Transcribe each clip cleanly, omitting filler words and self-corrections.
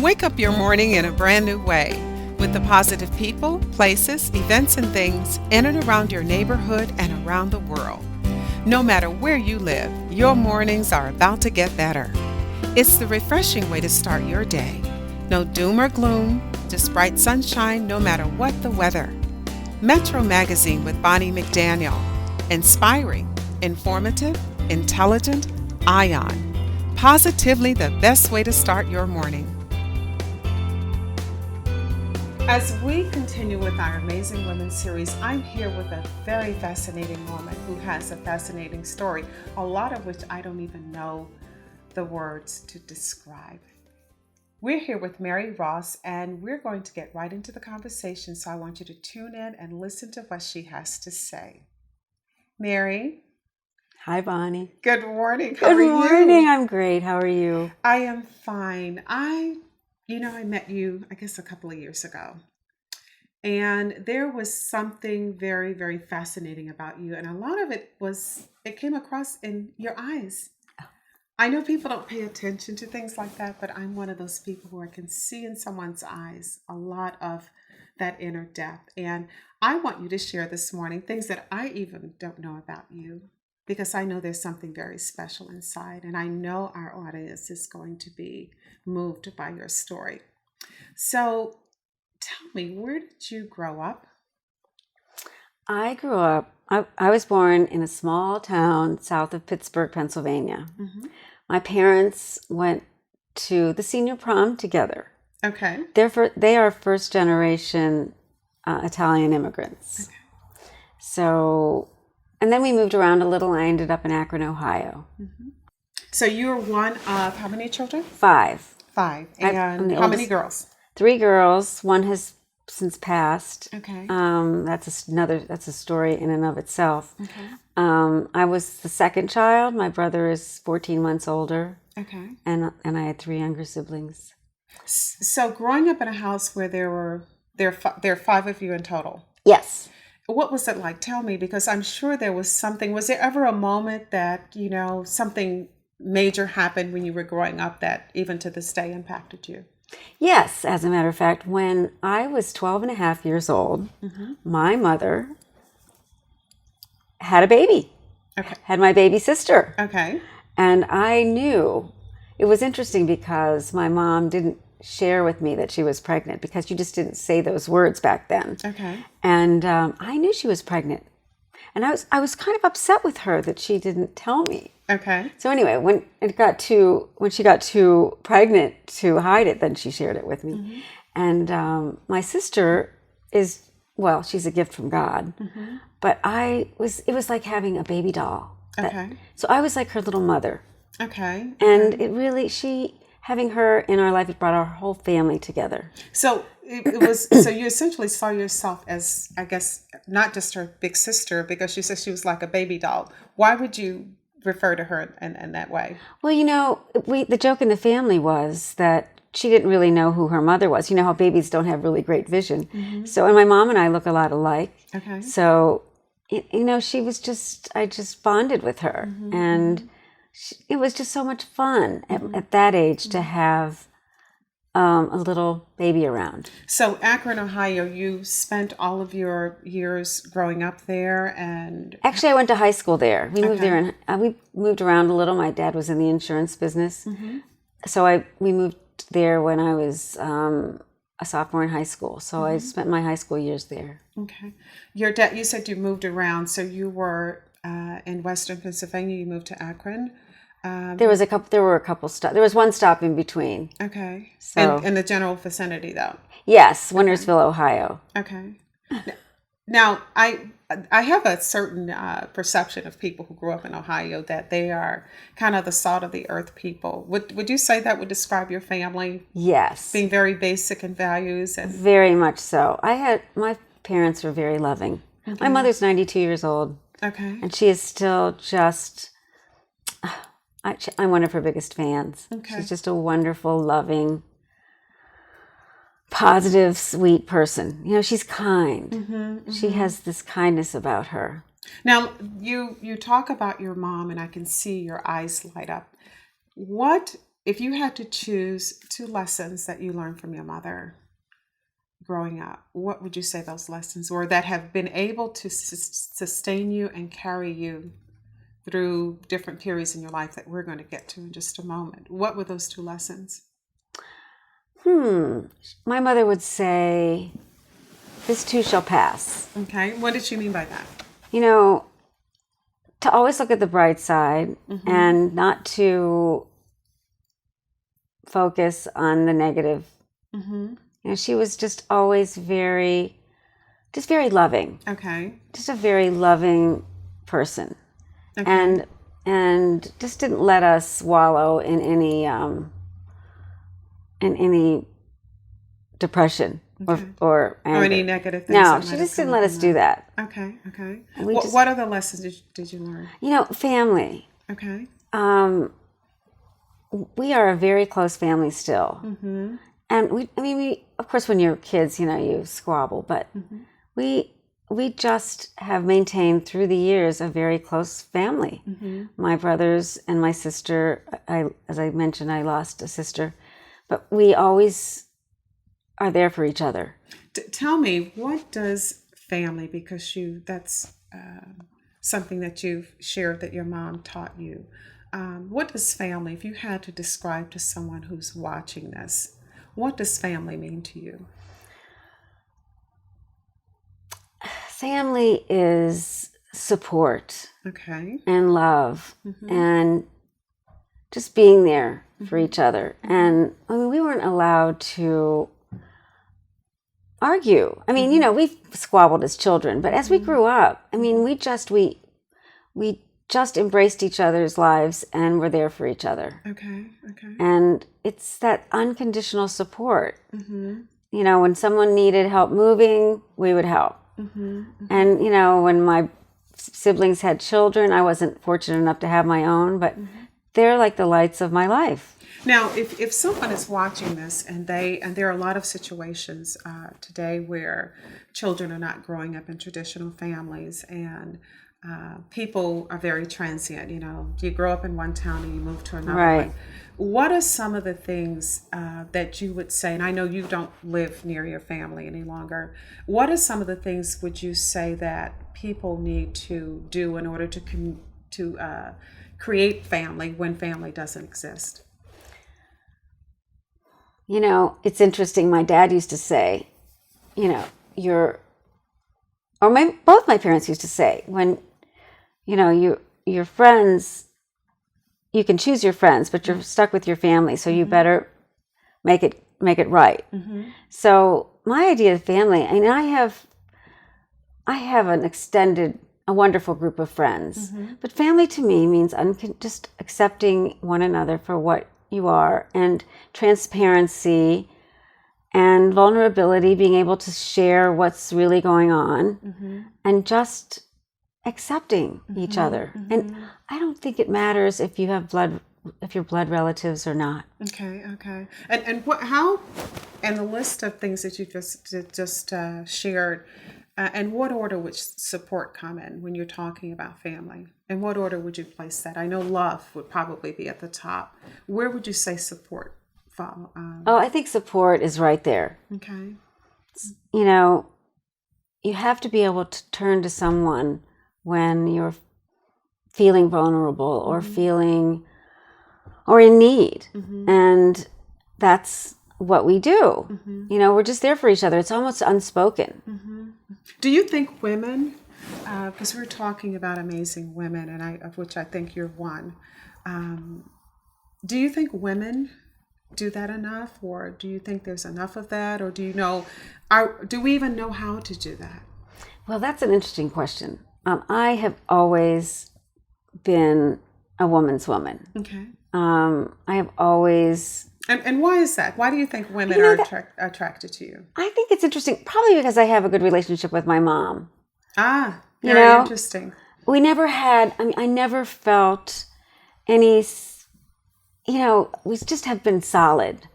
Wake up your morning in a brand new way with the positive people, places, events, and things in and around your neighborhood and around the world. No matter where you live, your mornings are about to get better. It's the refreshing way to start your day. No doom or gloom, just bright sunshine no matter what the weather. Metro Magazine with Bonnie McDaniel. Inspiring, informative, intelligent, Ion. Positively the best way to start your morning. As we continue with our Amazing Women series, I'm here with a very fascinating woman who has a fascinating story, a lot of which I don't even know the words to describe. We're here with Mary Ross, and we're going to get right into the conversation, so I want you to tune in and listen to what she has to say. Mary? Hi, Bonnie. Good morning. How are you? Good morning. I'm great. How are you? I am fine. I met you, I guess, a couple of years ago. And there was something very, very fascinating about you. And a lot of it came across in your eyes. I know people don't pay attention to things like that, but I'm one of those people who I can see in someone's eyes a lot of that inner depth. And I want you to share this morning things that I even don't know about you, because I know there's something very special inside, and I know our audience is going to be moved by your story. So tell me, where did you grow up? I was born in a small town south of Pittsburgh, Pennsylvania. Mm-hmm. My parents went to the senior prom together. Okay. They are first generation Italian immigrants. Okay. So... And then we moved around a little. I ended up in Akron, Ohio. Mm-hmm. So you were one of how many children? 5. And how many girls? 3 girls. One has since passed. Okay. That's a story in and of itself. Okay. I was the second child. My brother is 14 months older. Okay. And I had 3 younger siblings. So growing up in a house where there are 5 of you in total. Yes. What was it like? Tell me, because I'm sure there was something. Was there ever a moment that, something major happened when you were growing up that even to this day impacted you? Yes. As a matter of fact, when I was 12 and a half years old, mm-hmm. my mother had a baby. Okay. Had my baby sister. Okay. And I knew, it was interesting because my mom didn't share with me that she was pregnant, because you just didn't say those words back then. Okay. And I knew she was pregnant, and I was kind of upset with her that she didn't tell me. Okay. So anyway, when she got too pregnant to hide it, then she shared it with me. Mm-hmm. And my sister she's a gift from God. Mm-hmm. But it was like having a baby doll. Okay. So I was like her little mother. Okay. And it really, having her in our life, it brought our whole family together. So it was. So you essentially saw yourself as, I guess, not just her big sister, because you said she was like a baby doll. Why would you refer to her in that way? Well, the joke in the family was that she didn't really know who her mother was. You know how babies don't have really great vision. Mm-hmm. So, and my mom and I look a lot alike. Okay. So, she was I just bonded with her, mm-hmm. and it was just so much fun at that age to have a little baby around. So Akron, Ohio, you spent all of your years growing up there, and actually I went to high school there. We moved there, and we moved around a little. My dad was in the insurance business, mm-hmm. So we moved there when I was a sophomore in high school. So mm-hmm. I spent my high school years there. Okay. Your dad, you said you moved around, so you were in Western Pennsylvania. You moved to Akron. There were a couple stops. There was one stop in between. Okay. So in the general vicinity, though. Yes, Wintersville, Ohio. Okay. Now, I have a certain perception of people who grew up in Ohio that they are kind of the salt of the earth people. Would you say that would describe your family? Yes. Being very basic in values and very much so. My parents were very loving. Okay. My mother's 92 years old. Okay. And she is still just. I'm one of her biggest fans. Okay. She's just a wonderful, loving, positive, sweet person. She's kind. Mm-hmm, mm-hmm. She has this kindness about her. Now, you talk about your mom, and I can see your eyes light up. What if you had to choose 2 lessons that you learned from your mother growing up, what would you say those lessons were that have been able to sustain you and carry you through different periods in your life that we're going to get to in just a moment? What were those 2 lessons? My mother would say, this too shall pass. Okay. What did she mean by that? You know, to always look at the bright side and not to focus on the negative. You know, she was just always very loving. Okay. Just a very loving person. Okay. And just didn't let us wallow in any depression or anger. Or any negative things. No, she just didn't let us do that. Okay. Okay. We just- What other lessons did you learn? You know, family. Okay. We are a very close family still. And we, of course, when you're kids, you know, you squabble, but we just have maintained through the years a very close family. My brothers and my sister, as I mentioned, I lost a sister, but we always are there for each other. Tell me, what does family, because that's something that you've shared that your mom taught you. What does family, if you had to describe to someone who's watching this, what does family mean to you? Family is support. Okay. And love and just being there for each other. And I mean, we weren't allowed to argue. I mean, you know, we've squabbled as children, but as we grew up, I mean, we just embraced each other's lives and were there for each other. Okay. Okay. And it's that unconditional support. You know, when someone needed help moving, we would help. And, you know, when my siblings had children, I wasn't fortunate enough to have my own, but they're like the lights of my life. Now, if someone is watching this and there are a lot of situations today where children are not growing up in traditional families and people are very transient, you know, you grow up in one town and you move to another one. What are some of the things that you would say, and I know you don't live near your family any longer, what are some of the things would you say that people need to do in order to create family when family doesn't exist? You know, it's interesting. My dad used to say, you know, both my parents used to say, when, you know, your friends, you can choose your friends, but you're stuck with your family, so you better make it right. So my idea of family, I mean, I have a wonderful group of friends, but family to me means just accepting one another for what you are, and transparency and vulnerability, being able to share what's really going on, and just accepting each other. And I don't think it matters if you're blood relatives or not. Okay. And how, and the list of things that you just shared, and what order would support come in when you're talking about family? In what order would you place that? I know love would probably be at the top. Where would you say support follow? I think support is right there. Okay. You know, you have to be able to turn to someone when you're feeling vulnerable or feeling or in need. And that's what we do. You know, we're just there for each other. It's almost unspoken. Do you think women, because we're talking about amazing women, and of which I think you're one, do you think women do that enough, or do you think there's enough of that, or do you know, do we even know how to do that? Well, that's an interesting question. I have always been a woman's woman. Okay. I have always... And why is that? Why do you think women are attracted to you? I think it's interesting, probably because I have a good relationship with my mom. Very interesting. We never had, I never felt any, you know, we just have been solid.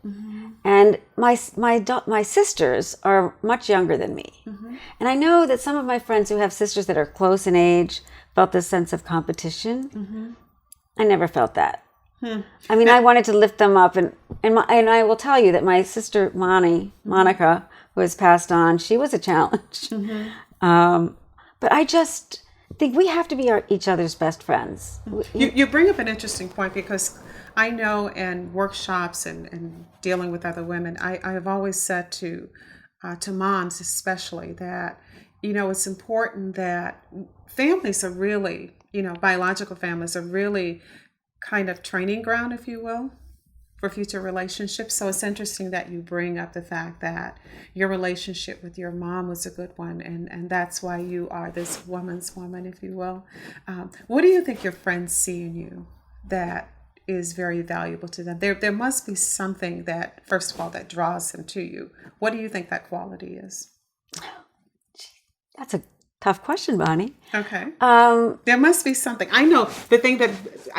And my sisters are much younger than me. And I know that some of my friends who have sisters that are close in age felt this sense of competition. I never felt that. I mean, I wanted to lift them up, and I will tell you that my sister Monica, who has passed on, she was a challenge. But I just think we have to be each other's best friends. You bring up an interesting point, because I know in workshops and dealing with other women, I have always said to moms especially that, it's important that families are really, biological families are really kind of training ground, if you will, for future relationships. So it's interesting that you bring up the fact that your relationship with your mom was a good one, and that's why you are this woman's woman, if you will. What do you think your friends see in you that is very valuable to them? There must be something that, first of all, that draws them to you. What do you think that quality is? That's a tough question, Bonnie. Okay. There must be something. I know the thing that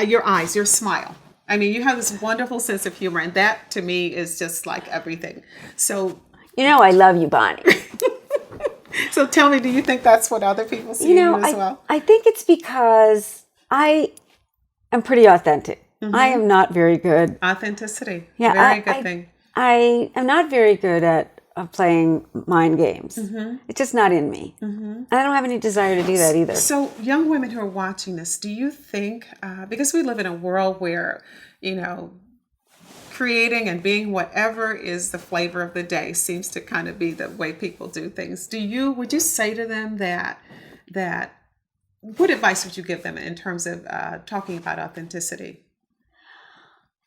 your eyes, your smile. I mean, you have this wonderful sense of humor, and that to me is just like everything. So, I love you, Bonnie. So tell me, do you think that's what other people see in you as well? I think it's because I am pretty authentic. I am not very good. Authenticity. Yeah, very good thing. I am not very good at playing mind games. It's just not in me. And I don't have any desire to do that either. So young women who are watching this, do you think, because we live in a world where, creating and being whatever is the flavor of the day seems to kind of be the way people do things. Would you say to them that what advice would you give them in terms of talking about authenticity?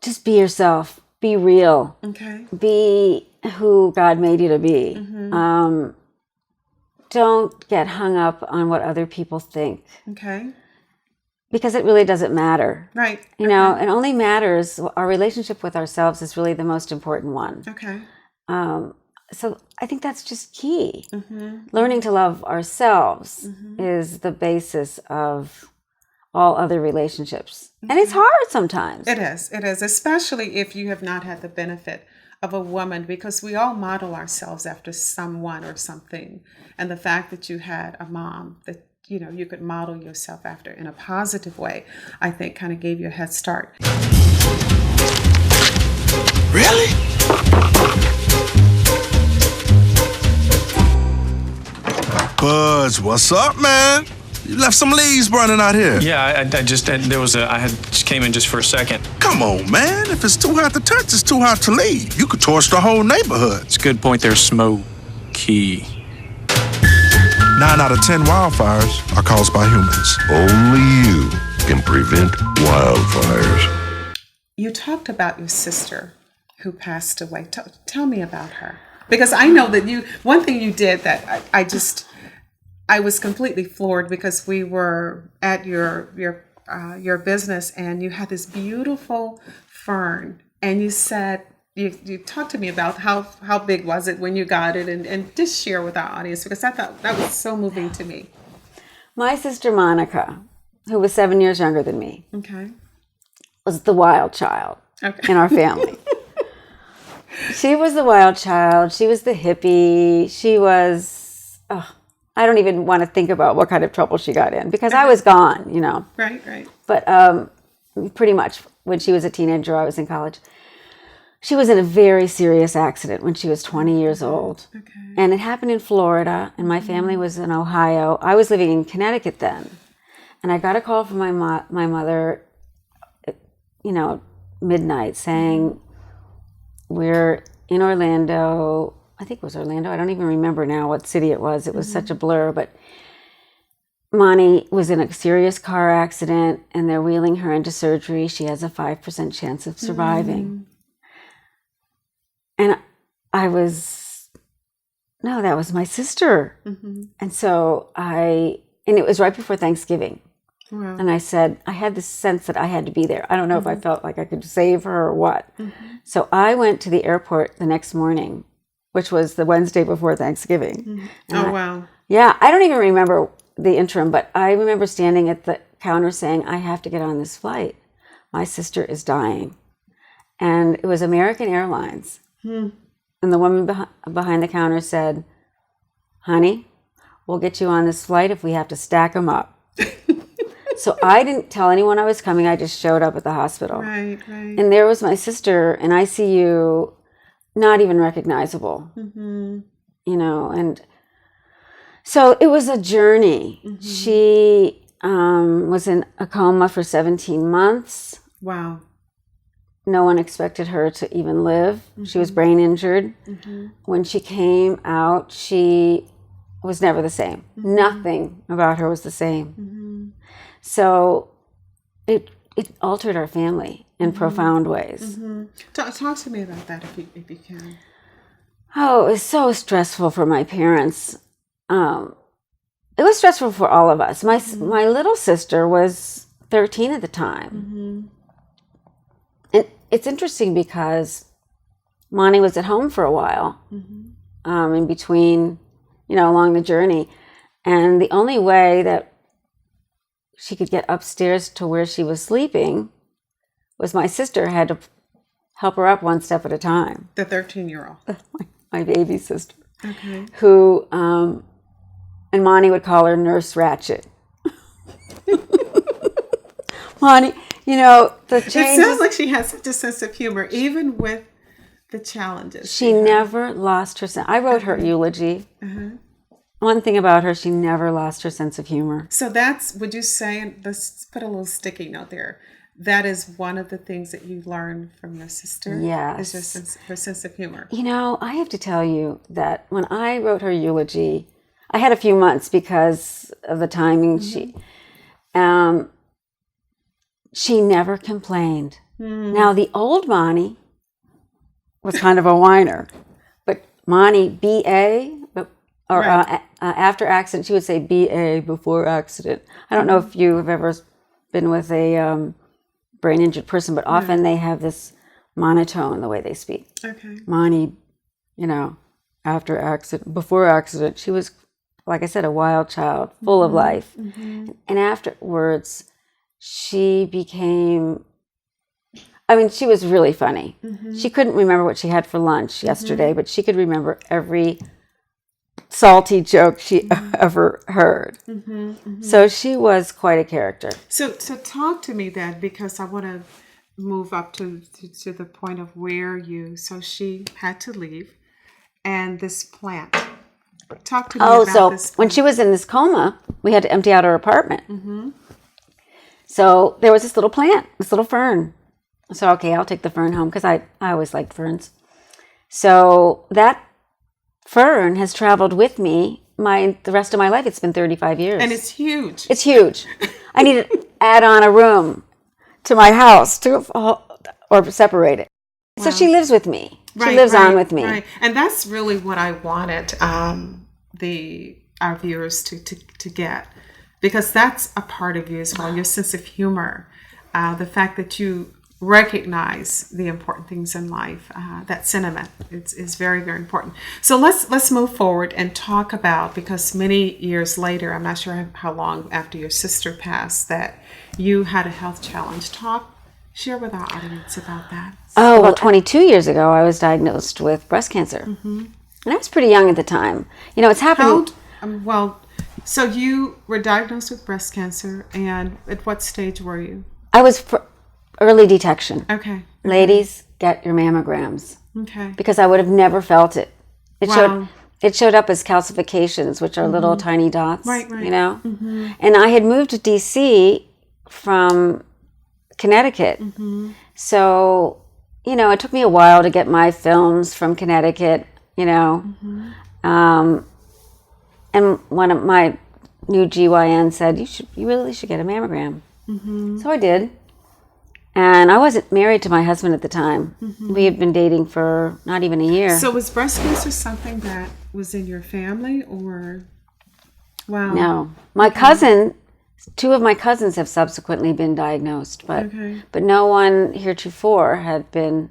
Just be yourself. Be real. Okay. Be who God made you to be. Don't get hung up on what other people think. Okay. Because it really doesn't matter. Right. It only matters, our relationship with ourselves is really the most important one. Okay. So I think that's just key. Learning to love ourselves is the basis of all other relationships. And it's hard sometimes. It is, especially if you have not had the benefit of a woman, because we all model ourselves after someone or something. And the fact that you had a mom that, you could model yourself after in a positive way, I think kind of gave you a head start. Really? Buzz, what's up, man? You left some leaves burning out here. Yeah, I just came in just for a second. Come on, man. If it's too hot to touch, it's too hot to leave. You could torch the whole neighborhood. It's a good point there, smoky. 9 out of 10 wildfires are caused by humans. Only you can prevent wildfires. You talked about your sister who passed away. Tell me about her. Because I know that one thing you did that I was completely floored, because we were at your business and you had this beautiful fern, and you said, you talked to me about how big was it when you got it, and just share with our audience, because I thought that was so moving to me. My sister Monica, who was 7 years younger than me, was the wild child in our family. She was the wild child. She was the hippie. She was, I don't even want to think about what kind of trouble she got in, because I was gone, Right. But pretty much when she was a teenager, I was in college. She was in a very serious accident when she was 20 years old. Okay. And it happened in Florida, and my family was in Ohio. I was living in Connecticut then. And I got a call from my mother, midnight, saying, we're in Orlando. I think it was Orlando. I don't even remember now what city it was. It was such a blur. But Monty was in a serious car accident, and they're wheeling her into surgery. She has a 5% chance of surviving. And that was my sister. And so and it was right before Thanksgiving. Wow. And I said, I had this sense that I had to be there. I don't know if I felt like I could save her or what. So I went to the airport the next morning, which was the Wednesday before Thanksgiving. Wow. Yeah, I don't even remember the interim, but I remember standing at the counter saying, I have to get on this flight. My sister is dying. And it was American Airlines. And the woman behind the counter said, honey, we'll get you on this flight if we have to stack them up. So I didn't tell anyone I was coming. I just showed up at the hospital. Right. And there was my sister in ICU, not even recognizable, and so it was a journey. She was in a coma for 17 months. Wow. No one expected her to even live. She was brain injured. When she came out, she was never the same. Nothing about her was the same. So it altered our family in profound ways. Talk to me about that if you can. Oh, it was so stressful for my parents. It was stressful for all of us. My little sister was 13 at the time. And it's interesting because Monty was at home for a while, in between, along the journey. And the only way that she could get upstairs to where she was sleeping was my sister had to help her up one step at a time. The 13-year-old. My baby sister. Okay. Who, and Monty would call her Nurse Ratchet. Monty, the changes. It sounds like she has such a sense of humor, even with the challenges. She never lost her sense. I wrote her eulogy. One thing about her, she never lost her sense of humor. So would you say, let's put a little sticky note there, that is one of the things that you learned from your sister? Yes. Is her sense of humor. I have to tell you that when I wrote her eulogy, I had a few months because of the timing. She never complained. Now, the old Monty was kind of a whiner, but Monty, B.A., after accident, she would say B.A. before accident. I don't know if you have ever been with a brain injured person, but often they have this monotone the way they speak. Okay. Monty, after accident, before accident, she was, like I said, a wild child, full of life. And afterwards, she became, she was really funny. She couldn't remember what she had for lunch yesterday, but she could remember every salty joke she ever heard. So she was quite a character. So talk to me then, because I want to move up to the point of so she had to leave, and this plant. Talk to me about this plant. When she was in this coma, we had to empty out her apartment. So there was this little plant, this little fern. So, okay, I'll take the fern home because I always liked ferns. So that fern has traveled with me the rest of my life. It's been 35 years. And it's huge. It's huge. I need to add on a room to my house or separate it. Wow. So she lives with me. She lives on with me. Right. And that's really what I wanted our viewers to get, because that's a part of you as well, your sense of humor, the fact that you recognize the important things in life, that sentiment is very, very important. So let's move forward and talk about, because many years later, I'm not sure how long after your sister passed, that you had a health challenge. Share with our audience about that. Oh, well, 22 years ago, I was diagnosed with breast cancer. And I was pretty young at the time. It's happening. So you were diagnosed with breast cancer, and at what stage were you? I was early detection. Okay. Ladies, get your mammograms. Okay. Because I would have never felt it. It showed up as calcifications, which are little tiny dots. Right. And I had moved to D.C. from Connecticut. So, it took me a while to get my films from Connecticut, and one of my new GYN said, you really should get a mammogram. So I did. And I wasn't married to my husband at the time. We had been dating for not even a year. So was breast cancer something that was in your family, or? Wow. No. My cousin, two of my cousins have subsequently been diagnosed, but no one heretofore had been.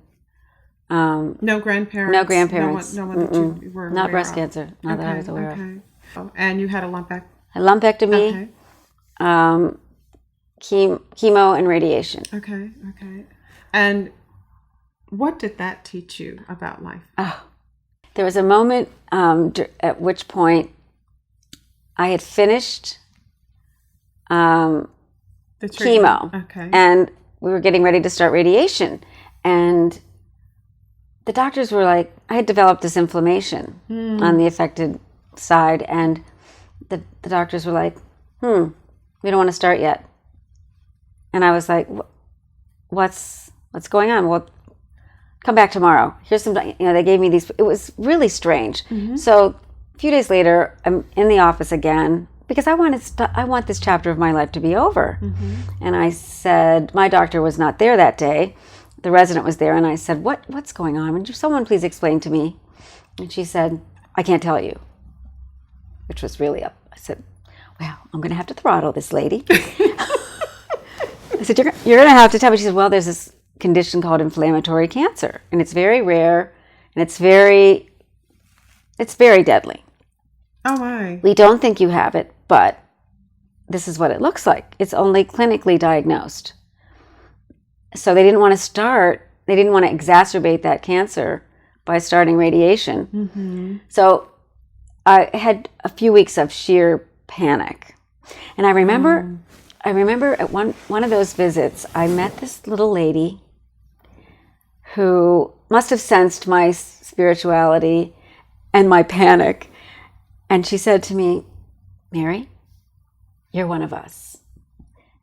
No grandparents? No grandparents. No one that you were not aware breast of. cancer, not that I was aware of. And you had a lumpectomy? A lumpectomy, chemo, and radiation. Okay. And what did that teach you about life? Oh, there was a moment at which point I had finished The treatment. chemo. Okay. And we were getting ready to start radiation. And the doctors were like, I had developed this inflammation on the affected side. And the doctors were like, we don't want to start yet. And I was like, what's going on? Well, come back tomorrow. Here's some, they gave me these. It was really strange. So a few days later, I'm in the office again because I want this chapter of my life to be over. And I said, my doctor was not there that day. The resident was there, and I said, what's going on? Would someone please explain to me? And she said, I can't tell you, which was really up. I said, well, I'm going to have to throttle this lady. I said, you're going to have to tell me. She said, well, there's this condition called inflammatory cancer, and it's very rare, and it's very deadly. Oh, my. We don't think you have it, but this is what it looks like. It's only clinically diagnosed. So they didn't want to exacerbate that cancer by starting radiation. So I had a few weeks of sheer panic. And I remember at one of those visits, I met this little lady who must have sensed my spirituality and my panic. And she said to me, Mary, you're one of us.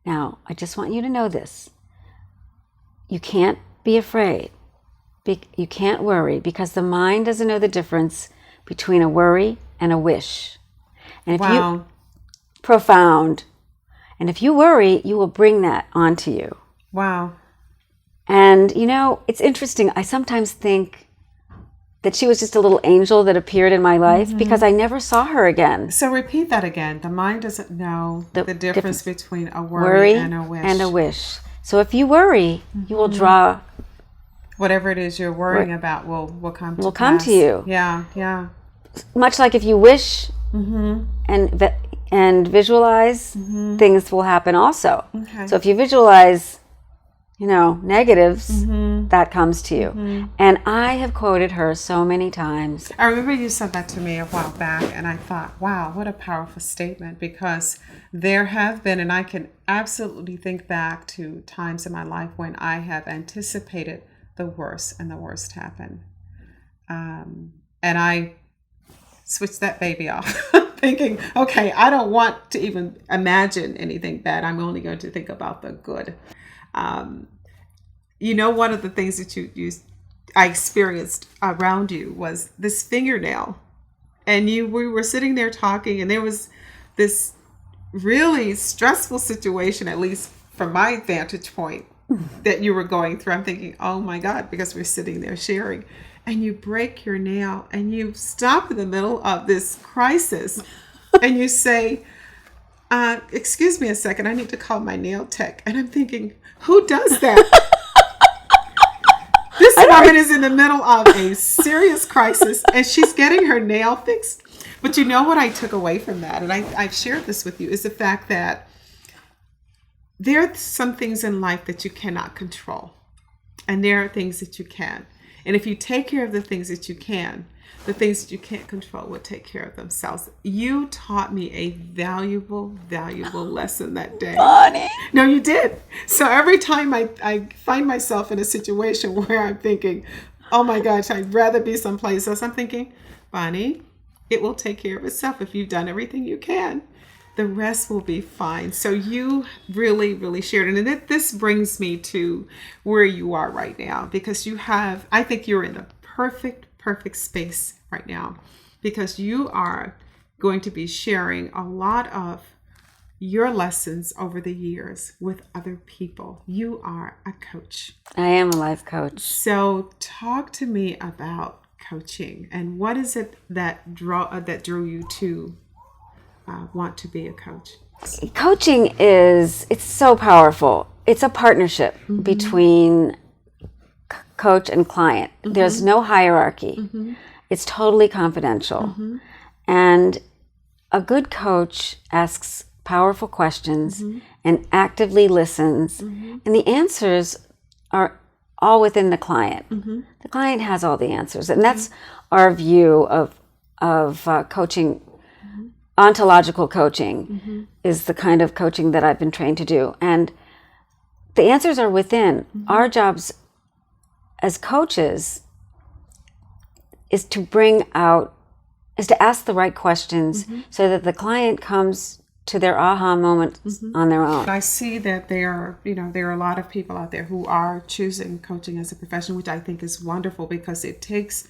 Now, I just want you to know this. You can't be afraid. You can't worry, because the mind doesn't know the difference between a worry and a wish. And if you profound, and if you worry, you will bring that onto you. Wow. And it's interesting. I sometimes think that she was just a little angel that appeared in my life because I never saw her again. So repeat that again. The mind doesn't know the difference between a Worry and a wish. and a wish. So if you worry, you will draw whatever it is you're worrying about will come to will come pass. to you. Yeah, yeah. Much like if you wish and visualize, things will happen also. Okay. So if you visualize, negatives, that comes to you. And I have quoted her so many times. I remember you said that to me a while back, and I thought, wow, what a powerful statement, because there have been, and I can absolutely think back to times in my life when I have anticipated the worst, and the worst happened. And I switched that baby off, thinking, okay, I don't want to even imagine anything bad. I'm only going to think about the good. One of the things that I experienced around you was this fingernail, and we were sitting there talking, and there was this really stressful situation, at least from my vantage point, that you were going through. I'm thinking, oh my God, because we're sitting there sharing, and you break your nail, and you stop in the middle of this crisis, and you say, excuse me a second, I need to call my nail tech. And I'm thinking, who does that? This woman is in the middle of a serious crisis, and she's getting her nail fixed. But you know what I took away from that, and I've shared this with you, is the fact that there are some things in life that you cannot control, and there are things that you can. And if you take care of the things that you can, the things that you can't control will take care of themselves. You taught me a valuable lesson that day. Bonnie. No, you did. So every time I find myself in a situation where I'm thinking, oh my gosh, I'd rather be someplace else, I'm thinking, Bonnie, it will take care of itself. If you've done everything you can, the rest will be fine. So you really shared it. And this brings me to where you are right now, because I think you're in the perfect space right now, because you are going to be sharing a lot of your lessons over the years with other people. You are a coach. I am a life coach. So talk to me about coaching, and what is it that drew you to want to be a coach? Coaching it's so powerful. It's a partnership between coach and client. There's no hierarchy. It's totally confidential. And a good coach asks powerful questions and actively listens. And the answers are all within the client. The client has all the answers. And that's our view of coaching ontological coaching is the kind of coaching that I've been trained to do. And the answers are within. Our jobs as coaches is to ask the right questions so that the client comes to their aha moment on their own. I see that there are a lot of people out there who are choosing coaching as a profession, which I think is wonderful because it takes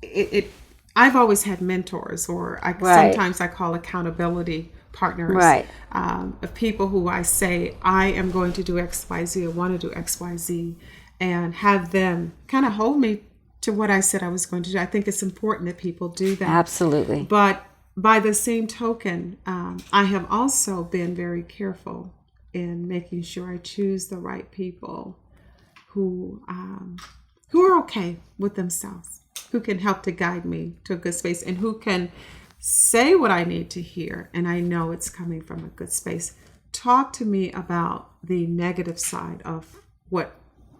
it. I've always had mentors, or sometimes I call accountability partners, of people who I say, I am going to do X, Y, Z, I want to do X, Y, Z, and have them kind of hold me to what I said I was going to do. I think it's important that people do that. Absolutely. But by the same token, I have also been very careful in making sure I choose the right people who are okay with themselves, who can help to guide me to a good space, and who can say what I need to hear, and I know it's coming from a good space. Talk to me about the negative side of what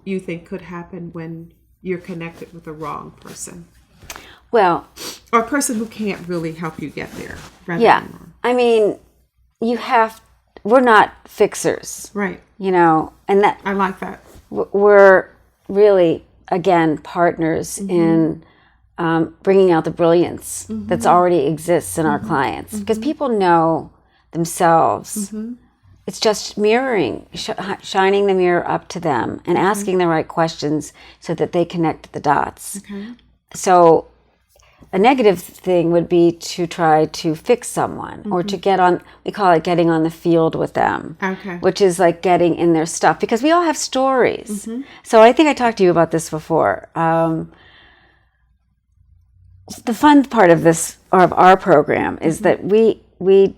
you think could happen when you're connected with the wrong person. Well, or a person who can't really help you get there. I mean, we're not fixers. Right. And that I like that. We're really, again, partners in bringing out the brilliance that's already exists in our clients. Because people know themselves. It's just mirroring, shining the mirror up to them and asking the right questions so that they connect the dots. So a negative thing would be to try to fix someone or to get on, we call it getting on the field with them, which is like getting in their stuff, because we all have stories. So I think I talked to you about this before. The fun part of this, or of our program, is that we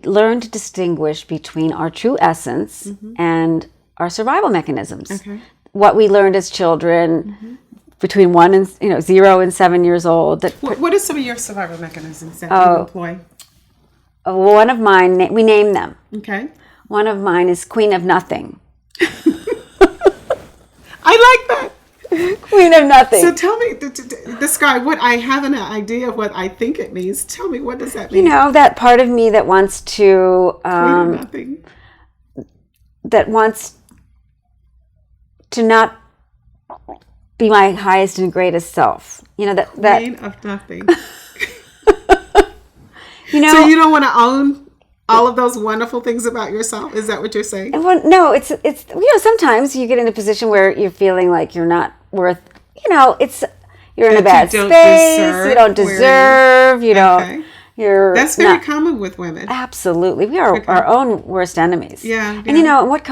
learn to distinguish between our true essence and our survival mechanisms. What we learned as children, between 0 and 7 years old. What are some of your survival mechanisms that you employ? One of mine, we name them. Okay. One of mine is Queen of Nothing. I like that. Queen of Nothing. So tell me, describe what I have an idea of what I think it means. Tell me, what does that mean? That part of me that wants to Queen of Nothing. That wants to not be my highest and greatest self. That Queen of Nothing. So you don't want to own all of those wonderful things about yourself? Is that what you're saying? Well, no, it's sometimes you get in a position where you're feeling like you're not worth, you're in a bad space, you don't deserve, you're That's very common with women. Absolutely. We are our own worst enemies. Yeah. And what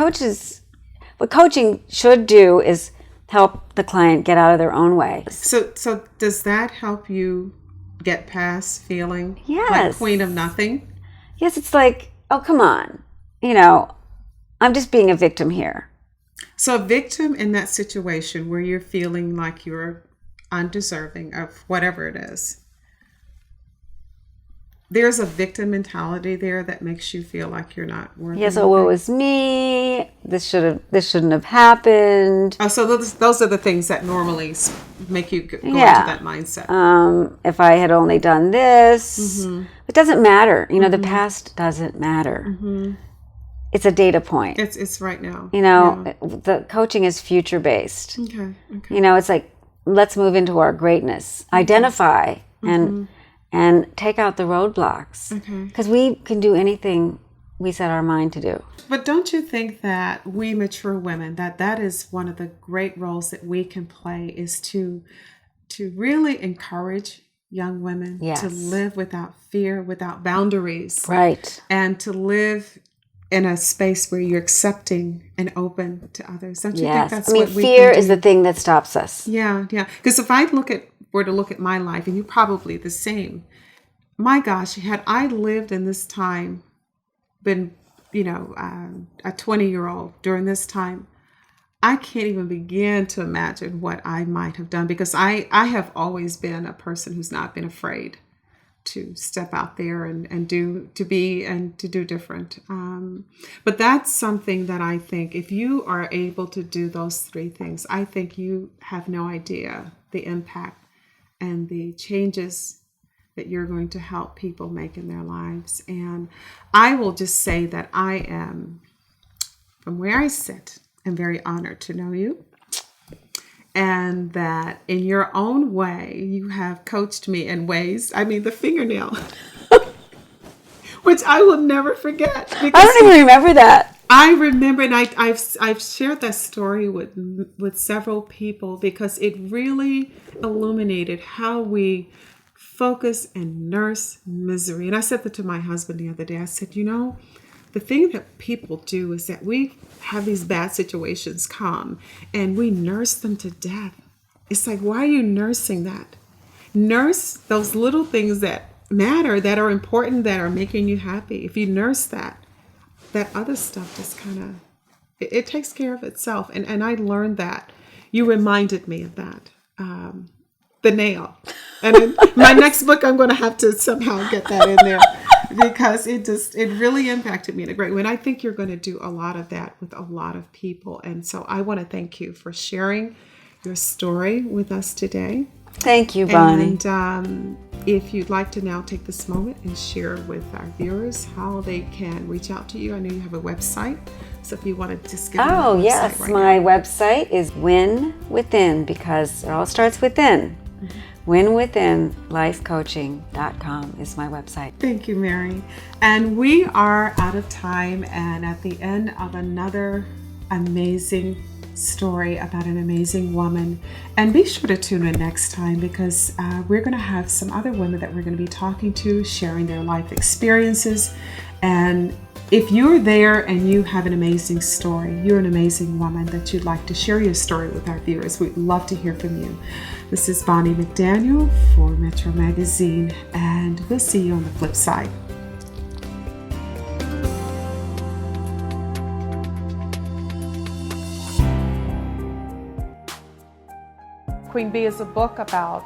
coaching should do is help the client get out of their own way. So does that help you get past feeling like Queen of Nothing? Yes, it's like, oh, come on. I'm just being a victim here. So a victim in that situation where you're feeling like you're undeserving of whatever it is, there's a victim mentality there that makes you feel like you're not worthy. Yes, woe is me. This shouldn't have happened. Oh, so those are the things that normally make you go into that mindset. If I had only done this, it doesn't matter. The past doesn't matter. It's a data point. It's right now. The coaching is future based. Okay. It's like, let's move into our greatness. Identify and take out the roadblocks. Because we can do anything we set our mind to do. But don't you think that we mature women, that is one of the great roles that we can play, is to really encourage young women to live without fear, without boundaries. Right. And to live in a space where you're accepting and open to others. Don't you think that's what we fear can do? is the thing that stops us. Yeah. Because if I were to look at my life, and you're probably the same, my gosh, had I lived in this time, been, a 20-year-old during this time, I can't even begin to imagine what I might have done, because I have always been a person who's not been afraid to step out there and do different. But that's something that I think if you are able to do those three things, I think you have no idea the impact and the changes that you're going to help people make in their lives. And I will just say that I am, from where I sit, am very honored to know you. And that in your own way, you have coached me in ways, I mean, the fingernail, which I will never forget. I don't even remember that. I remember, and I've shared that story with several people because it really illuminated how we focus and nurse misery. And I said that to my husband the other day. I said, the thing that people do is that we have these bad situations come and we nurse them to death. It's like, why are you nursing that? Nurse those little things that matter, that are important, that are making you happy. If you nurse that other stuff just kind of, it takes care of itself. And I learned that. You reminded me of that. The nail. And in my next book, I'm going to have to somehow get that in there because it really impacted me in a great way. And I think you're going to do a lot of that with a lot of people. And so I want to thank you for sharing your story with us today. Thank you, Bonnie. And if you'd like to now take this moment and share with our viewers how they can reach out to you. I know you have a website. So if you want to just give them Oh, the website yes. right My now. website is Win Within, because it all starts within. WinWithinLifeCoaching.com is my website. Thank you, Mary. And we are out of time and at the end of another amazing story about an amazing woman. And be sure to tune in next time because we're going to have some other women that we're going to be talking to, sharing their life experiences. And if you're there and you have an amazing story, you're an amazing woman that you'd like to share your story with our viewers, we'd love to hear from you. This is Bonnie McDaniel for Metro Magazine, and we'll see you on the flip side. Queen Bee is a book about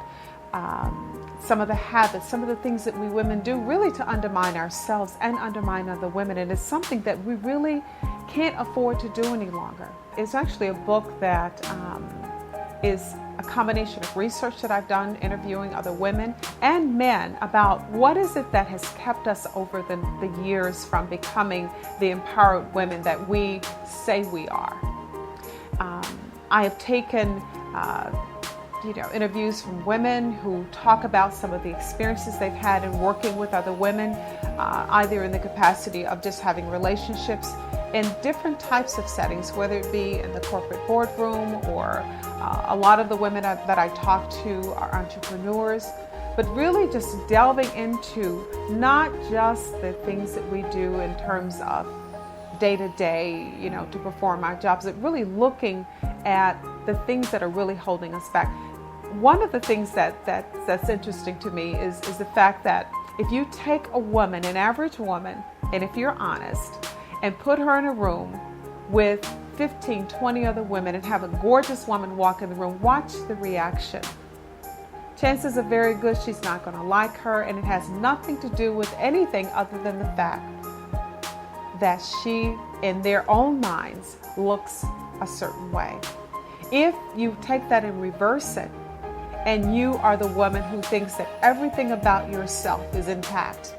some of the habits, some of the things that we women do really to undermine ourselves and undermine other women. And it's something that we really can't afford to do any longer. It's actually a book that is a combination of research that I've done interviewing other women and men about what is it that has kept us over the years from becoming the empowered women that we say we are. I have taken interviews from women who talk about some of the experiences they've had in working with other women, either in the capacity of just having relationships in different types of settings, whether it be in the corporate boardroom or a lot of the women that I talk to are entrepreneurs, but really just delving into not just the things that we do in terms of day-to-day, to perform our jobs, but really looking at the things that are really holding us back. One of the things that's interesting to me is the fact that if you take a woman, an average woman, and if you're honest, and put her in a room with 15, 20 other women and have a gorgeous woman walk in the room, watch the reaction. Chances are very good she's not going to like her, and it has nothing to do with anything other than the fact that she, in their own minds, looks a certain way. If you take that and reverse it, and you are the woman who thinks that everything about yourself is intact,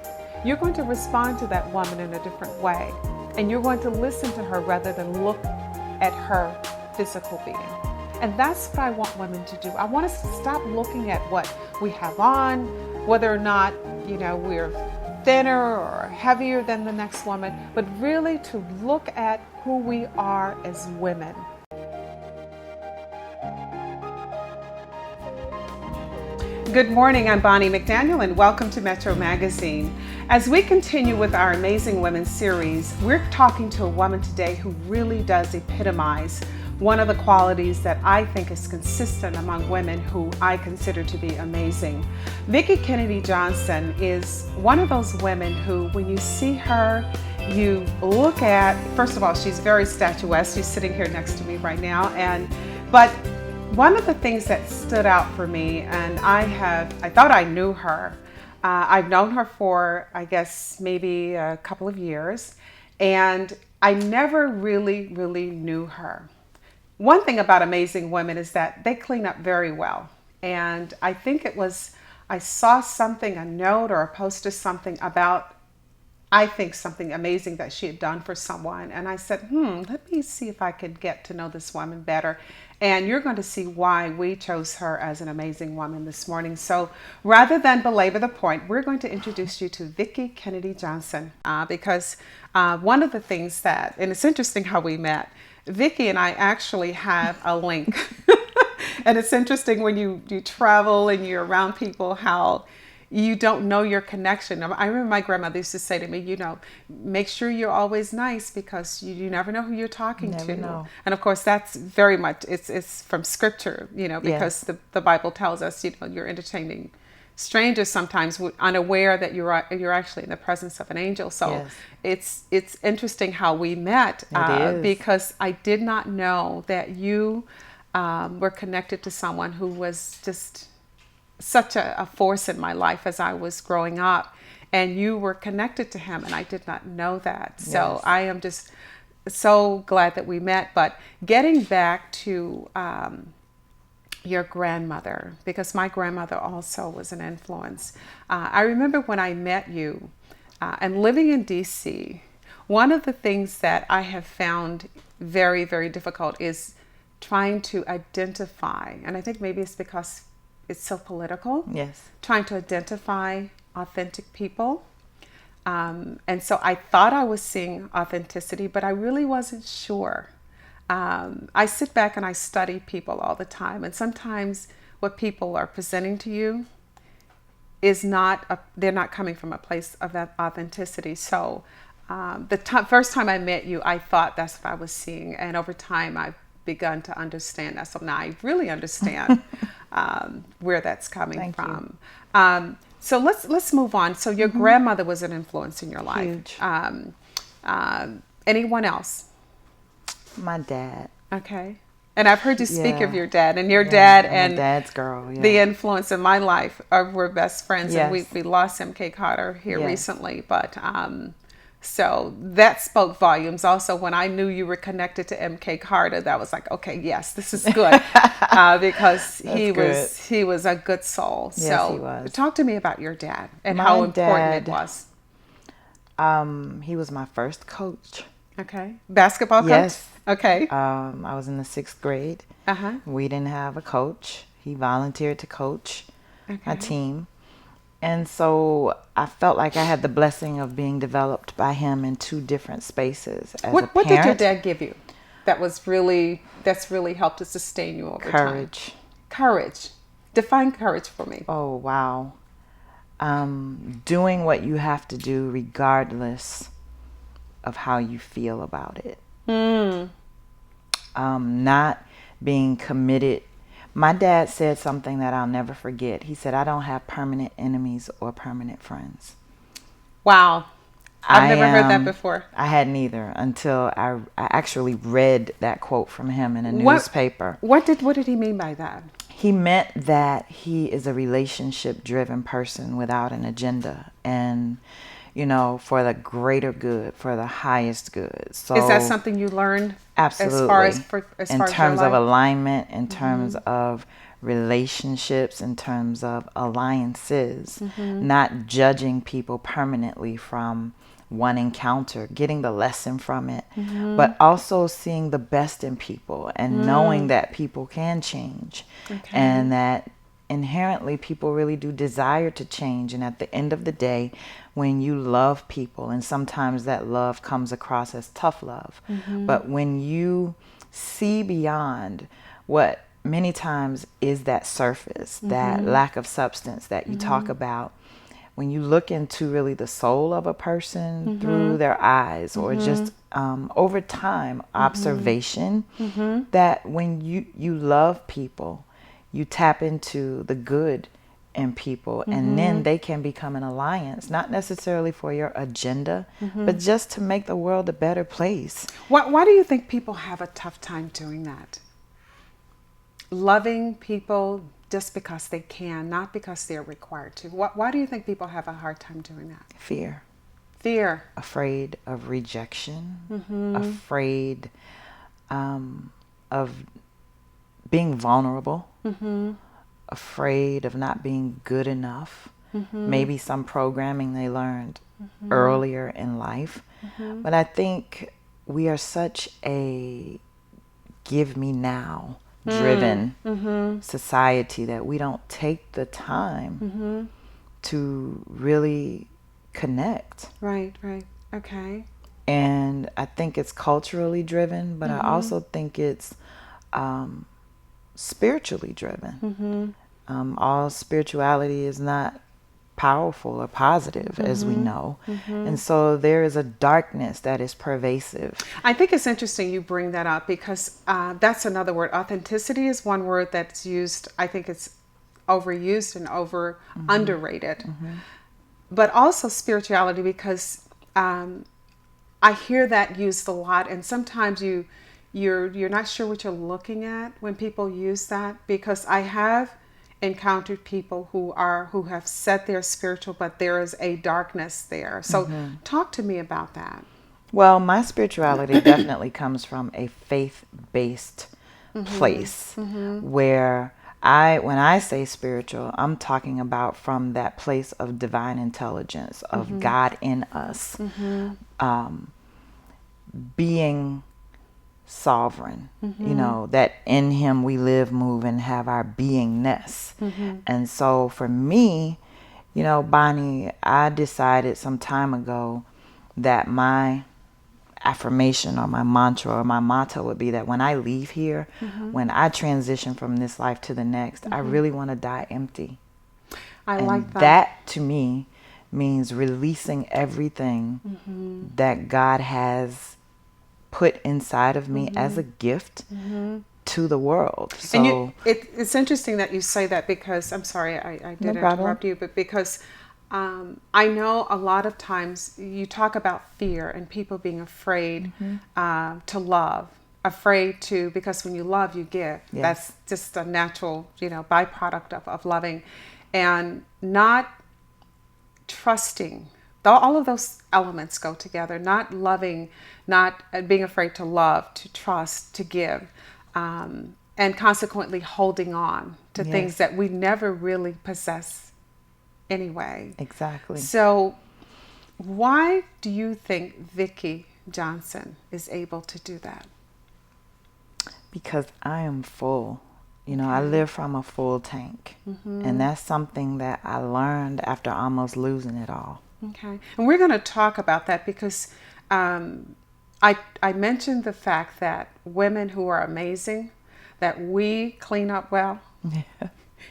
you're going to respond to that woman in a different way. And you're going to listen to her rather than look at her physical being. And that's what I want women to do. I want us to stop looking at what we have on, whether or not, we're thinner or heavier than the next woman, but really to look at who we are as women. Good morning, I'm Bonnie McDaniel and welcome to Metro Magazine. As we continue with our Amazing Women series, we're talking to a woman today who really does epitomize one of the qualities that I think is consistent among women who I consider to be amazing. Vikki Kennedy Johnson is one of those women who, when you see her, you look at, first of all, she's very statuesque. She's sitting here next to me right now, but one of the things that stood out for me, and I thought I knew her. I've known her for, I guess, maybe a couple of years, and I never really knew her. One thing about amazing women is that they clean up very well. And I think it was I saw something, a note or a post or something about, I think, something amazing that she had done for someone. And I said, let me see if I could get to know this woman better. And you're going to see why we chose her as an amazing woman this morning. So rather than belabor the point, we're going to introduce you to Vikki Kennedy Johnson, because one of the things that, and it's interesting how we met, Vikki and I actually have a link. And it's interesting when you travel and you're around people, how you don't know your connection. I remember my grandmother used to say to me, make sure you're always nice, because you never know who you're talking to. Know. And of course, that's very much, it's from scripture, because the Bible tells us, you're entertaining strangers sometimes unaware that you're actually in the presence of an angel. So it's interesting how we met, because I did not know that you were connected to someone who was just such a force in my life as I was growing up, and you were connected to him, and I did not know that. So I am just so glad that we met. But getting back to your grandmother, because my grandmother also was an influence. I remember when I met you and living in DC, one of the things that I have found very, very difficult is trying to identify, and I think maybe it's because it's so political. Yes. Trying to identify authentic people. And so I thought I was seeing authenticity, but I really wasn't sure. I sit back and I study people all the time. And sometimes what people are presenting to you is they're not coming from a place of that authenticity. So the first time I met you, I thought that's what I was seeing. And over time, I've begun to understand that. So now I really understand where that's coming from. So let's move on. So your grandmother was an influence in your life. Huge. Anyone else? My dad. Okay. And I've heard you speak of your dad, and your dad and my dad's girl. Yeah. the influence in my life were best friends. Yes. And we lost M.K. Carter here recently, but so that spoke volumes. Also, when I knew you were connected to M.K. Carter, that was like, okay, yes, this is good, because he was a good soul. Yes, so he was. Talk to me about your dad and how important it was. He was my first coach. Okay, basketball coach. Yes. Okay. I was in the 6th grade. We didn't have a coach. He volunteered to coach a team. And so I felt like I had the blessing of being developed by him in 2 different spaces. As a parent, what did your dad give you that's really helped to sustain you over time? Courage. Define courage for me. Oh, wow. Doing what you have to do regardless of how you feel about it. Not being committed. My dad said something that I'll never forget. He said, I don't have permanent enemies or permanent friends. Wow. I've never heard that before. I hadn't either until I actually read that quote from him in a newspaper. What did he mean by that? He meant that he is a relationship-driven person without an agenda, and for the greater good, for the highest good. So is that something you learned? Absolutely. In terms of alignment, in terms of relationships, in terms of alliances, not judging people permanently from one encounter, getting the lesson from it, but also seeing the best in people and knowing that people can change, and that inherently people really do desire to change. And at the end of the day, when you love people, and sometimes that love comes across as tough love, but when you see beyond what many times is that surface, that lack of substance that you talk about, when you look into really the soul of a person through their eyes, or just over time observation, that when you love people, you tap into the good in people, and then they can become an alliance, not necessarily for your agenda, but just to make the world a better place. Why do you think people have a tough time doing that? Loving people just because they can, not because they're required to. Why do you think people have a hard time doing that? Fear. Afraid of rejection, afraid of being vulnerable, afraid of not being good enough. Maybe some programming they learned earlier in life. But I think we are such a give me now driven society that we don't take the time to really connect. Right. Okay. And I think it's culturally driven, but I also think it's spiritually driven. All spirituality is not powerful or positive, as we know. And so there is a darkness that is pervasive. I think it's interesting you bring that up because that's another word. Authenticity is one word that's used. I think it's overused and underrated. But also spirituality, because I hear that used a lot, and sometimes you're not sure what you're looking at when people use that, because I have encountered people who have said they're spiritual, but there is a darkness there. So talk to me about that. Well, my spirituality definitely comes from a faith-based place where when I say spiritual, I'm talking about from that place of divine intelligence, of God in us, being sovereign, that in him we live, move, and have our beingness. And so for me, Bonnie, I decided some time ago that my affirmation or my mantra or my motto would be that when I leave here, when I transition from this life to the next, I really want to die empty. I and like that. That to me means releasing everything that God has put inside of me as a gift to the world. So it's interesting that you say that, because I'm sorry I did interrupt you, but because I know a lot of times you talk about fear and people being afraid to love, afraid to, because when you love, you give. Yes. That's just a natural, byproduct of loving, and not trusting. All of those elements go together. Not loving, not being afraid to love, to trust, to give, and consequently holding on to things that we never really possess anyway. Exactly. So why do you think Vikki Johnson is able to do that? Because I am full. I live from a full tank. And that's something that I learned after almost losing it all. Okay. And we're going to talk about that, because I mentioned the fact that women who are amazing, that we clean up well.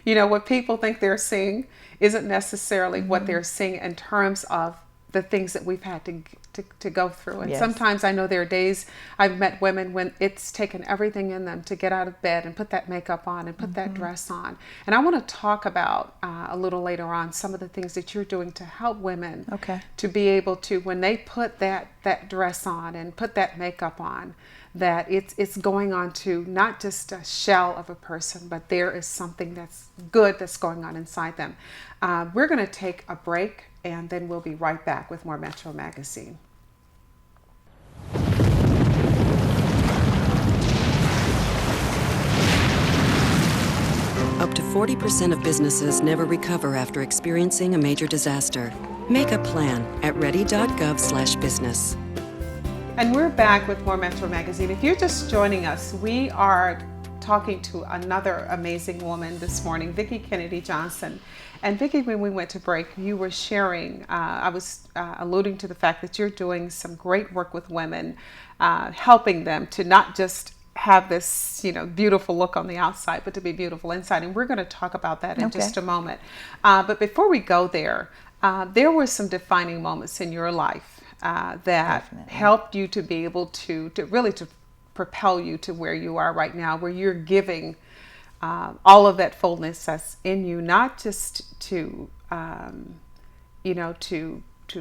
What people think they're seeing isn't necessarily what they're seeing in terms of the things that we've had to go through. And sometimes I know there are days I've met women when it's taken everything in them to get out of bed and put that makeup on and put that dress on. And I want to talk about a little later on some of the things that you're doing to help women to be able to, when they put that dress on and put that makeup on, that it's going on to not just a shell of a person, but there is something that's good that's going on inside them. We're going to take a break, and then we'll be right back with more Metro Magazine. Up to 40% of businesses never recover after experiencing a major disaster. Make a plan at ready.gov/business. And we're back with more Metro Magazine. If you're just joining us, we are talking to another amazing woman this morning, Vikki Kennedy Johnson. And Vikki, when we went to break, you were sharing, I was alluding to the fact that you're doing some great work with women, helping them to not just have this, beautiful look on the outside, but to be beautiful inside. And we're going to talk about that in just a moment. But before we go there were some defining moments in your life that Definitely. helped you to be able to really to propel you to where you are right now, where you're giving all of that fullness that's in you, not just to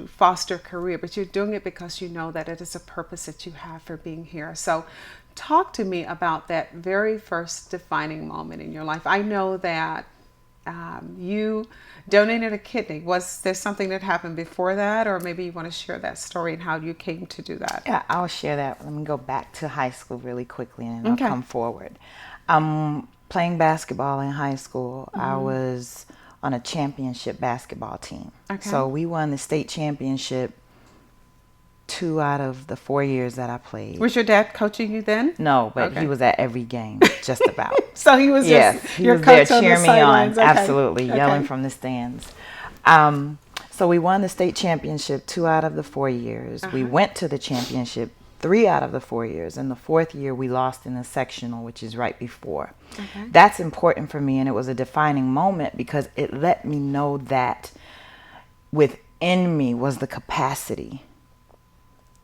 foster a career, but you're doing it because you know that it is a purpose that you have for being here. So talk to me about that very first defining moment in your life. I know that you donated a kidney. Was there something that happened before that, or maybe you want to share that story and how you came to do that? Yeah, I'll share that. Let me go back to high school really quickly, and I'll come forward. playing basketball in high school, I was on a championship basketball team. Okay. So we won the state championship 2 out of the 4 years that I played. Was your dad coaching you then? No, but Okay. he was at every game, just about. So he was Yes, just he your was there coach on the cheering me on. sidelines. Okay. Absolutely, yelling Okay. from the stands. So we won the state championship 2 out of the 4 years. We went to the championship 3 out of the 4 years. And the 4th year, we lost in the sectional, which is right before. Okay. That's important for me, and it was a defining moment because it let me know that within me was the capacity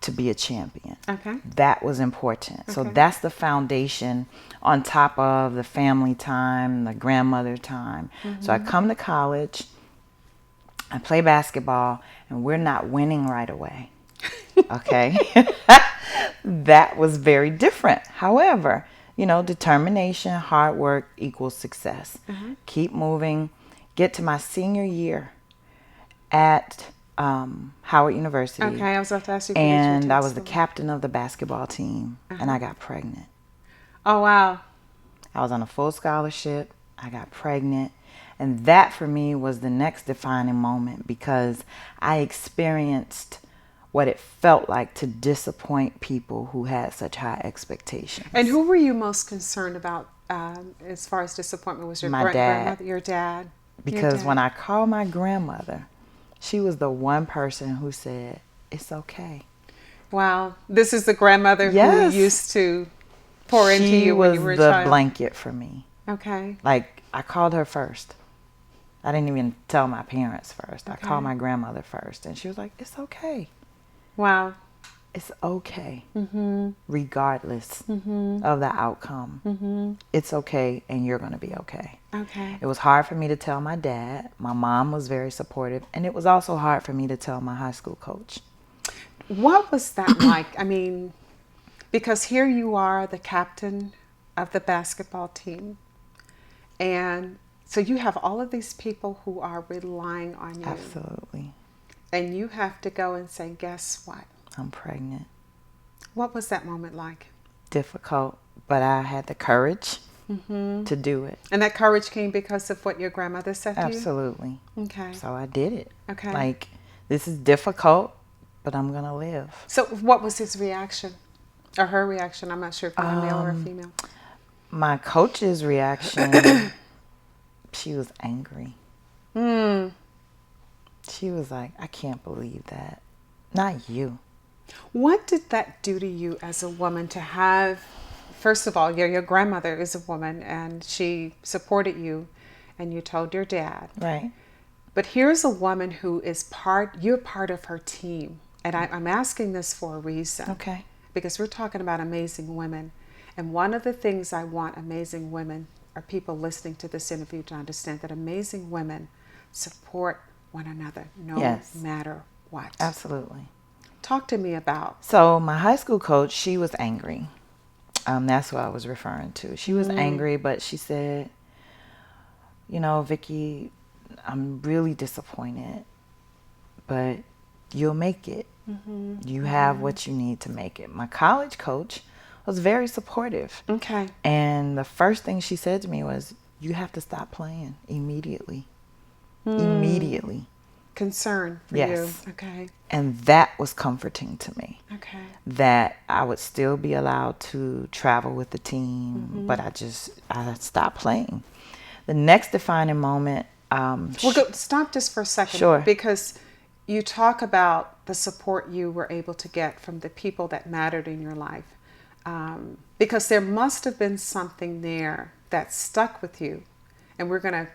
to be a champion. Okay. That was important. So Okay. that's the foundation on top of the family time, the grandmother time. So I come to college, I play basketball, and we're not winning right away. Okay. That was very different. However, determination, hard work equals success. Keep moving. Get to my senior year at Howard University. Okay, I was about to ask you. if you And did I was the school. captain of the basketball team, and I got pregnant. Oh wow. I was on a full scholarship. I got pregnant. And that for me was the next defining moment because I experienced what it felt like to disappoint people who had such high expectations. And who were you most concerned about as far as disappointment? Was your My dad. grandmother, your dad? Because when I called my grandmother, she was the one person who said, "It's okay." Wow, this is the grandmother Yes. who used to pour into you when you were a She was the child. blanket for me. Okay. Like, I called her first. I didn't even tell my parents first. I Okay. called my grandmother first. And she was like, "It's okay. Wow. It's okay." Regardless of the outcome. It's okay, and you're going to be okay. Okay. It was hard for me to tell my dad. My mom was very supportive. And it was also hard for me to tell my high school coach. What was that like? I mean, because here you are, the captain of the basketball team. And so you have all of these people who are relying on you. Absolutely. And you have to go and say, guess what? I'm pregnant. What was that moment like? Difficult, but I had the courage to do it. And that courage came because of what your grandmother said to you? Absolutely. Okay. So I did it. Okay. Like, this is difficult, but I'm going to live. So what was his reaction? Or her reaction? I'm not sure if you're a male or a female. My coach's reaction, she was angry. She was like, "I can't believe that. Not you." What did that do to you as a woman to have, first of all, your grandmother is a woman and she supported you and you told your dad. Right. But here's a woman who is you're part of her team. And I'm asking this for a reason. Okay. Because we're talking about amazing women. And one of the things I want amazing women or people listening to this interview to understand that amazing women support one another no Yes. matter what. Absolutely. Talk to me about. So my high school coach, she was angry. That's what I was referring to. She was angry, but she said, "Vikki, I'm really disappointed, but you'll make it. You have what you need to make it." My college coach was very supportive. Okay. And the first thing she said to me was, "You have to stop playing immediately." Immediately. Concern for Yes. you. Okay. And that was comforting to me. Okay. That I would still be allowed to travel with the team, but I stopped playing. The next defining moment. Stop just for a second. Sure. Because you talk about the support you were able to get from the people that mattered in your life. Because there must have been something there that stuck with you. And we're going to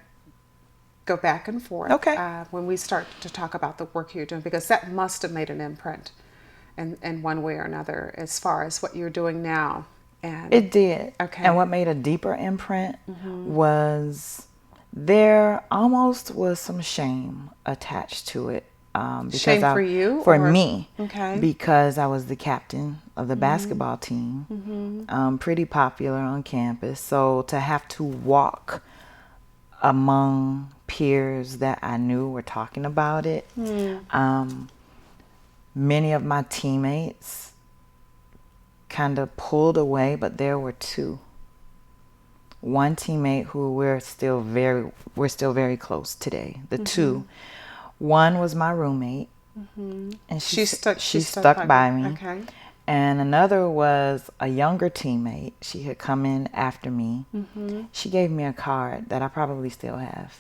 go back and forth Okay. When we start to talk about the work you're doing, because that must have made an imprint in one way or another as far as what you're doing now. And It did. Okay. And what made a deeper imprint was there almost was some shame attached to it. Because Shame for you? For or- me. Okay. Because I was the captain of the basketball team. Pretty popular on campus. So to have to walk among peers that I knew were talking about it. Many of my teammates kind of pulled away, but there were two one teammate who we're still very close today. The two, one was my roommate, and she stuck by me. Okay. And another was a younger teammate. She had come in after me. She gave me a card that I probably still have,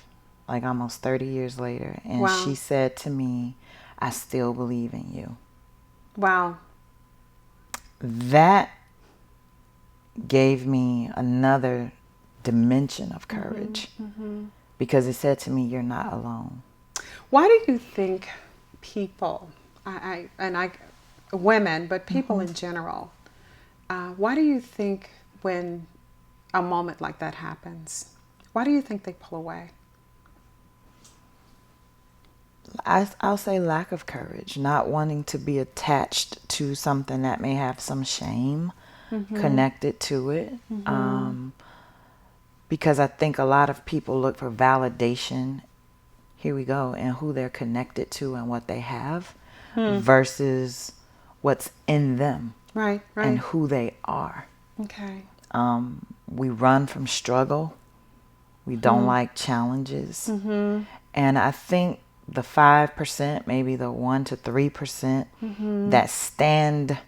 like almost 30 years later. And Wow. she said to me, "I still believe in you." Wow. That gave me another dimension of courage, because it said to me, "You're not alone." Why do you think people, women, but people in general, why do you think when a moment like that happens, why do you think they pull away? I'll say lack of courage, not wanting to be attached to something that may have some shame connected to it. Because I think a lot of people look for validation, here we go, and who they're connected to and what they have versus what's in them Right. and who they are. Okay. We run from struggle. We don't like challenges. And I think the 5%, maybe the 1 to 3% that stand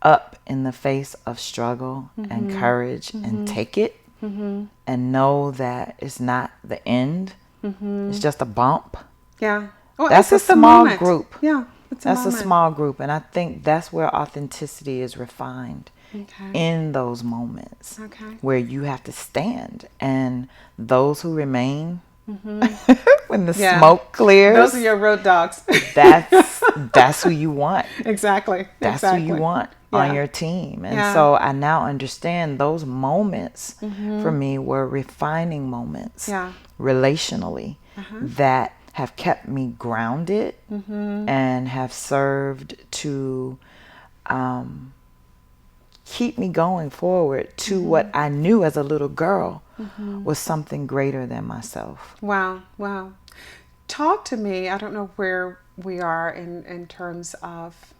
up in the face of struggle and courage and take it and know that it's not the end, it's just a bump. Yeah. Well, That's it's a just small moment. group. Yeah. That's a small group. And I think that's where authenticity is refined. Okay. In those moments Okay. where you have to stand, and those who remain when the smoke clears, Those are your road dogs. that's who you want. Exactly. That's who you want on your team. And so I now understand those moments for me were refining moments relationally that have kept me grounded and have served to keep me going forward to what I knew as a little girl was something greater than myself. Wow. Wow. Talk to me. I don't know where we are in terms of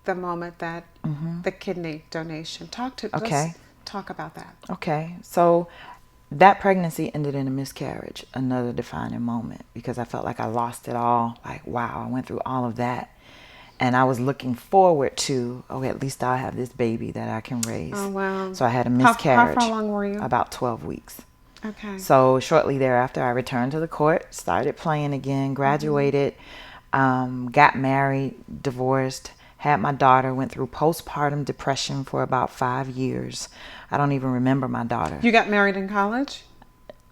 the moment that the kidney donation. Let's talk about that. Okay. So that pregnancy ended in a miscarriage, another defining moment, because I felt like I lost it all. Like, wow, I went through all of that. And I was looking forward to, at least I'll have this baby that I can raise. Oh, wow. So I had a miscarriage. How long were you? About 12 weeks. Okay. So shortly thereafter, I returned to the court, started playing again, graduated, got married, divorced, had my daughter, went through postpartum depression for about 5 years. I don't even remember my daughter. You got married in college?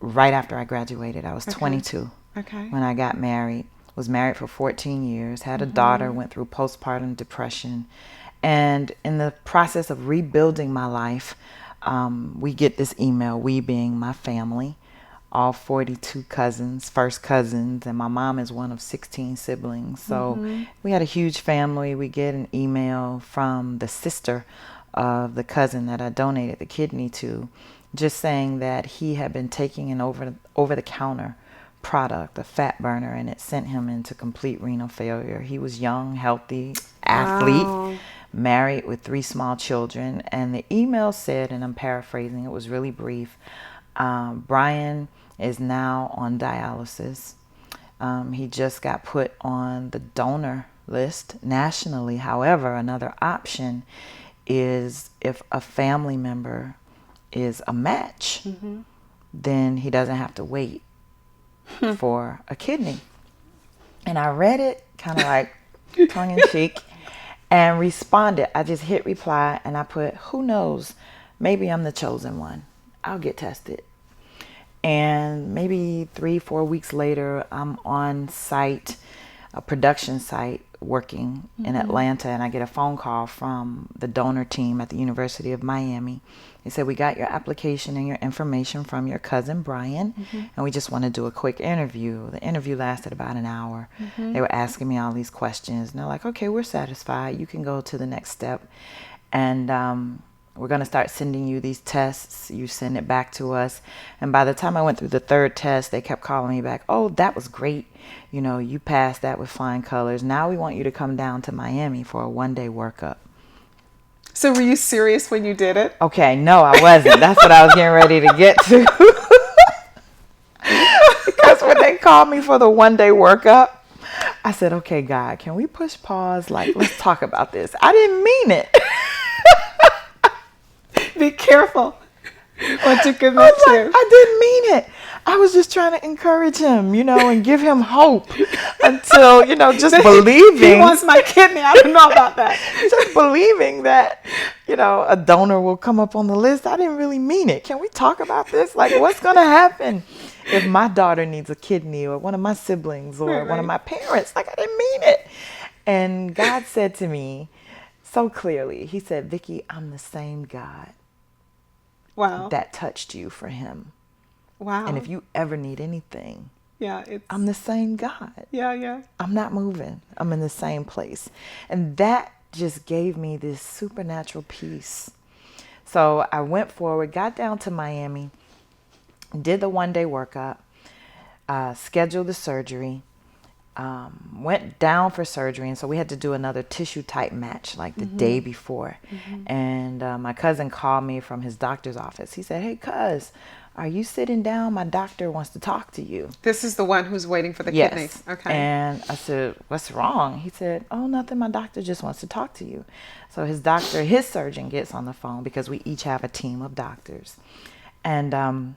Right after I graduated. I was 22 when I got married. Was married for 14 years, had a daughter, went through postpartum depression. And in the process of rebuilding my life, we get this email, we being my family, all 42 cousins, first cousins, and my mom is one of 16 siblings. So we had a huge family. We get an email from the sister of the cousin that I donated the kidney to, just saying that he had been taking an over-the-counter product, a fat burner, and it sent him into complete renal failure. He was young, healthy, athlete, married with 3 small children. And the email said, and I'm paraphrasing, it was really brief, Brian is now on dialysis. He just got put on the donor list nationally. However, another option is if a family member is a match, then he doesn't have to wait for a kidney. And I read it kind of like tongue in cheek and responded. I just hit reply and I put, who knows, maybe I'm the chosen one. I'll get tested. And maybe 3-4 weeks later, I'm on site, a production site, working in Atlanta, and I get a phone call from the donor team at the University of Miami. They said, we got your application and your information from your cousin Brian, and we just want to do a quick interview. The interview lasted about an hour. They were asking me all these questions, and they're like, okay, we're satisfied. You can go to the next step. And we're going to start sending you these tests. You send it back to us. And by the time I went through the 3rd test, they kept calling me back. Oh, that was great. You know, you passed that with flying colors. Now we want you to come down to Miami for a 1-day workup. So were you serious when you did it? Okay, no, I wasn't. That's what I was getting ready to get to. Because when they called me for the 1-day workup, I said, okay, God, can we push pause? Like, let's talk about this. I didn't mean it. Be careful what you commit I was to. like, I didn't mean it. I was just trying to encourage him, and give him hope until, just believing. He wants my kidney. I don't know about that. Just believing that, a donor will come up on the list. I didn't really mean it. Can we talk about this? Like, what's going to happen if my daughter needs a kidney, or one of my siblings, or one of my parents? Like, I didn't mean it. And God said to me so clearly, he said, Vikki, I'm the same God Wow. that touched you for him. Wow. And if you ever need anything, Yeah, I'm the same God. yeah. I'm not moving. I'm in the same place. And that just gave me this supernatural peace. So I went forward, got down to Miami, did the 1-day workup, scheduled the surgery, went down for surgery. And so we had to do another tissue type match like the day before. And my cousin called me from his doctor's office. He said, hey, cuz, are you sitting down? My doctor wants to talk to you. This is the one who's waiting for the Yes. kidneys. Okay. And I said, what's wrong? He said, oh, nothing. My doctor just wants to talk to you. So his surgeon gets on the phone, because we each have a team of doctors. And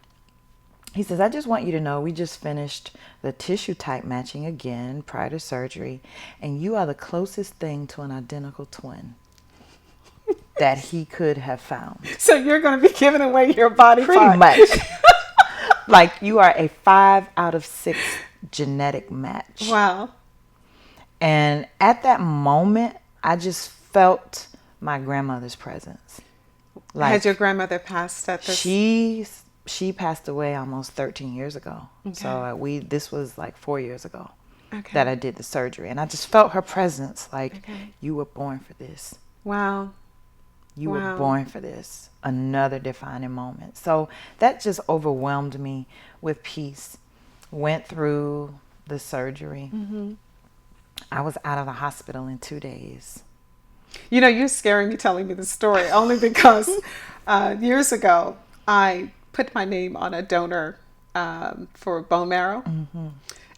he says, I just want you to know we just finished the tissue type matching again prior to surgery. And you are the closest thing to an identical twin that he could have found. So you're going to be giving away your body Pretty part. much. Like, you are a 5 out of 6 genetic match. Wow. And at that moment, I just felt my grandmother's presence. Like, Had your grandmother passed at this? she passed away almost 13 years ago. Okay. So this was like 4 years ago Okay. that I did the surgery. And I just felt her presence. Like, Okay. you were born for this. Wow. You Wow. were born for this. Another defining moment. So that just overwhelmed me with peace. Went through the surgery. I was out of the hospital in 2 days. You're scaring me telling me the story only because years ago I put my name on a donor for bone marrow.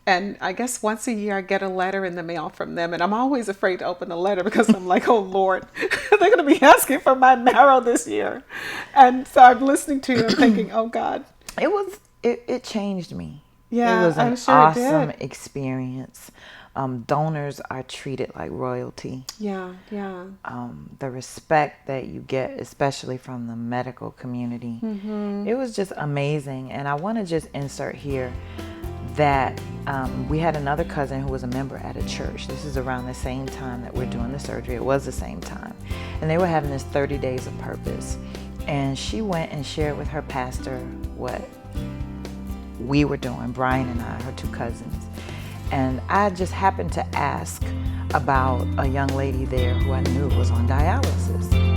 And I guess once a year I get a letter in the mail from them. And I'm always afraid to open the letter because I'm like, oh, Lord, they're going to be asking for my marrow this year. And so I'm listening to you and thinking, oh, God. It changed me. Yeah, it was an I'm sure awesome it did. experience. Donors are treated like royalty. Yeah. The respect that you get, especially from the medical community, it was just amazing. And I want to just insert here that we had another cousin who was a member at a church. This is around the same time that we're doing the surgery. It was the same time. And they were having this 30 days of purpose. And she went and shared with her pastor what we were doing, Brian and I, her 2 cousins. And I just happened to ask about a young lady there who I knew was on dialysis.